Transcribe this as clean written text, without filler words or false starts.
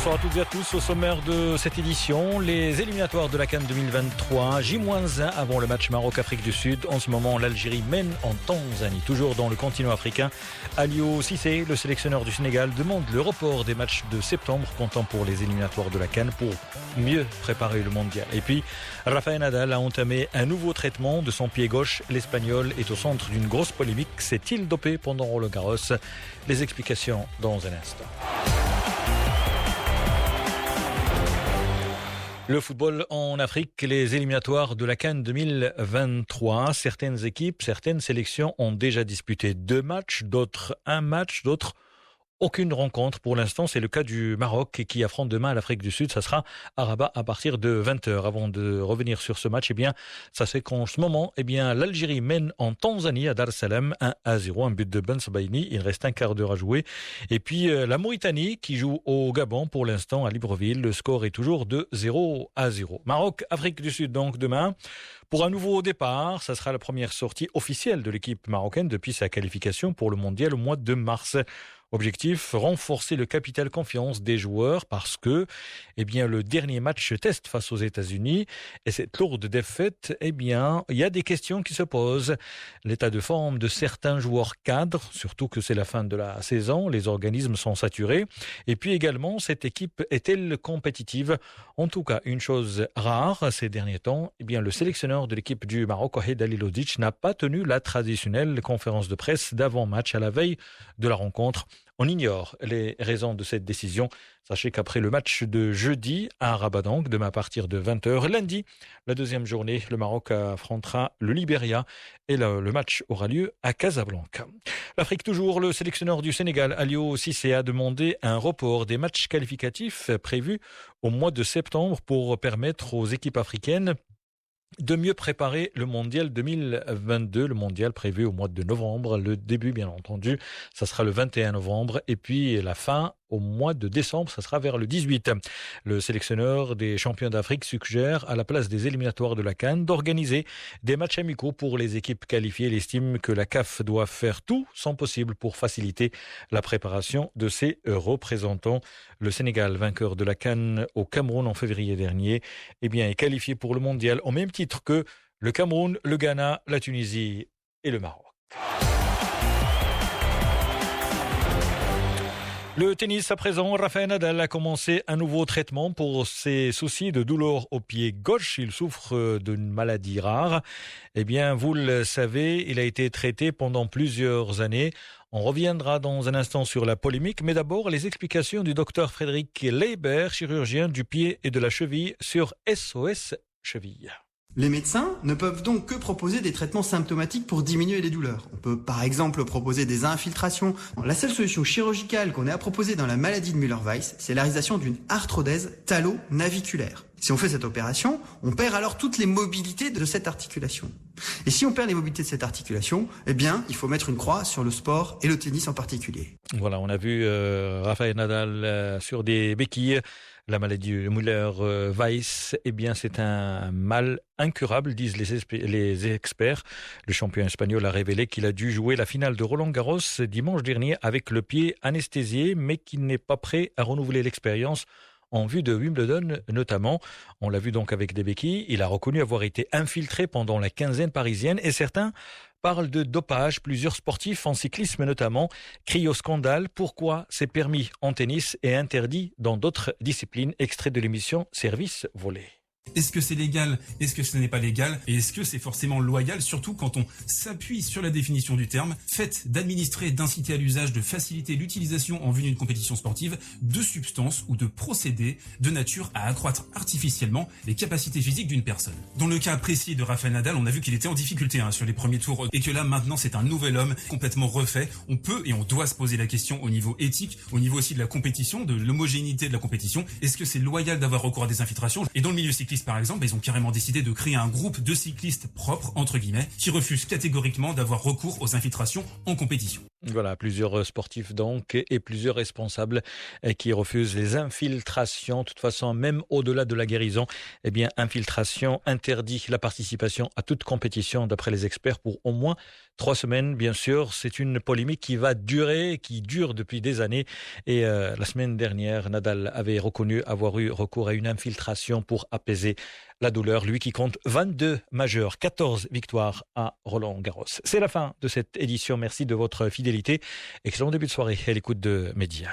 Bonsoir à toutes et à tous. Au sommaire de cette édition, les éliminatoires de la CAN 2023, J-1 avant le match Maroc-Afrique du Sud. En ce moment, l'Algérie mène en Tanzanie. Toujours dans le continent africain, Aliou Cissé, le sélectionneur du Sénégal, demande le report des matchs de septembre, comptant pour les éliminatoires de la CAN pour mieux préparer le mondial. Et puis, Rafael Nadal a entamé un nouveau traitement de son pied gauche. L'Espagnol est au centre d'une grosse polémique. S'est-il dopé pendant Roland-Garros? Les explications dans un instant. Le football en Afrique, les éliminatoires de la CAN 2023. Certaines équipes, certaines sélections ont déjà disputé 2 matchs, d'autres 1 match, d'autres aucune rencontre pour l'instant. C'est le cas du Maroc qui affronte demain l'Afrique du Sud. Ça sera à Rabat à partir de 20h. Avant de revenir sur ce match, ça c'est qu'en ce moment, l'Algérie mène en Tanzanie à Dar es Salaam 1-0, un but de Ben Sebaini. Il reste un quart d'heure à jouer. Et puis la Mauritanie qui joue au Gabon pour l'instant à Libreville. Le score est toujours de 0-0. Maroc, Afrique du Sud donc demain. Pour un nouveau départ, ça sera la première sortie officielle de l'équipe marocaine depuis sa qualification pour le mondial au mois de mars. Objectif, renforcer le capital confiance des joueurs parce que, le dernier match test face aux États-Unis et cette lourde défaite, il y a des questions qui se posent. L'état de forme de certains joueurs cadres, surtout que c'est la fin de la saison, les organismes sont saturés. Et puis également, cette équipe est-elle compétitive? En tout cas, une chose rare ces derniers temps, le sélectionneur de l'équipe du Maroc, Wahed Halilhodžić, n'a pas tenu la traditionnelle conférence de presse d'avant-match à la veille de la rencontre. On ignore les raisons de cette décision. Sachez qu'après le match de jeudi à Rabat, donc, demain à partir de 20h, lundi, la deuxième journée, le Maroc affrontera le Libéria et le match aura lieu à Casablanca. L'Afrique toujours, le sélectionneur du Sénégal, Aliou Cissé, a demandé un report des matchs qualificatifs prévus au mois de septembre pour permettre aux équipes africaines de mieux préparer le mondial 2022, le mondial prévu au mois de novembre. Le début, bien entendu, ça sera le 21 novembre et puis la fin au mois de décembre, ça sera vers le 18. Le sélectionneur des champions d'Afrique suggère, à la place des éliminatoires de la CAN, d'organiser des matchs amicaux pour les équipes qualifiées. Il estime que la CAF doit faire tout son possible pour faciliter la préparation de ses représentants. Le Sénégal, vainqueur de la CAN au Cameroun en février dernier, est qualifié pour le mondial au même titre que le Cameroun, le Ghana, la Tunisie et le Maroc. Le tennis à présent, Rafael Nadal a commencé un nouveau traitement pour ses soucis de douleur au pied gauche. Il souffre d'une maladie rare. Vous le savez, il a été traité pendant plusieurs années. On reviendra dans un instant sur la polémique, mais d'abord les explications du docteur Frédéric Leiber, chirurgien du pied et de la cheville sur SOS Cheville. Les médecins ne peuvent donc que proposer des traitements symptomatiques pour diminuer les douleurs. On peut par exemple proposer des infiltrations. La seule solution chirurgicale qu'on ait à proposer dans la maladie de Müller-Weiss, c'est la réalisation d'une arthrodèse talo-naviculaire. Si on fait cette opération, on perd alors toutes les mobilités de cette articulation. Et si on perd les mobilités de cette articulation, il faut mettre une croix sur le sport et le tennis en particulier. Voilà, on a vu Rafael Nadal sur des béquilles. La maladie de Müller-Weiss, c'est un mal incurable, disent les experts. Le champion espagnol a révélé qu'il a dû jouer la finale de Roland-Garros dimanche dernier avec le pied anesthésié, mais qu'il n'est pas prêt à renouveler l'expérience en vue de Wimbledon notamment. On l'a vu donc avec des béquilles. Il a reconnu avoir été infiltré pendant la quinzaine parisienne et certains parlent de dopage. Plusieurs sportifs en cyclisme notamment crient au scandale. Pourquoi c'est permis en tennis et interdit dans d'autres disciplines? Extrait de l'émission Service volé. Est-ce que c'est légal? Est-ce que ce n'est pas légal? Et est-ce que c'est forcément loyal, surtout quand on s'appuie sur la définition du terme, fait d'administrer, d'inciter à l'usage, de faciliter l'utilisation en vue d'une compétition sportive de substances ou de procédés de nature à accroître artificiellement les capacités physiques d'une personne. Dans le cas précis de Rafael Nadal, on a vu qu'il était en difficulté sur les premiers tours et que là maintenant c'est un nouvel homme complètement refait. On peut et on doit se poser la question au niveau éthique, au niveau aussi de la compétition, de l'homogénéité de la compétition. Est-ce que c'est loyal d'avoir recours à des infiltrations? Et dans le milieu cycliste par exemple, ils ont carrément décidé de créer un groupe de cyclistes propres, entre guillemets, qui refusent catégoriquement d'avoir recours aux infiltrations en compétition. Voilà, plusieurs sportifs donc et plusieurs responsables qui refusent les infiltrations. De toute façon, même au-delà de la guérison, eh bien, infiltration interdit la participation à toute compétition d'après les experts pour au moins 3 semaines. Bien sûr, c'est une polémique qui va durer, qui dure depuis des années. Et la semaine dernière, Nadal avait reconnu avoir eu recours à une infiltration pour apaiser la douleur. Lui qui compte 22 majeurs, 14 victoires à Roland-Garros. C'est la fin de cette édition. Merci de votre fidélité. Excellent début de soirée à l'écoute de Média.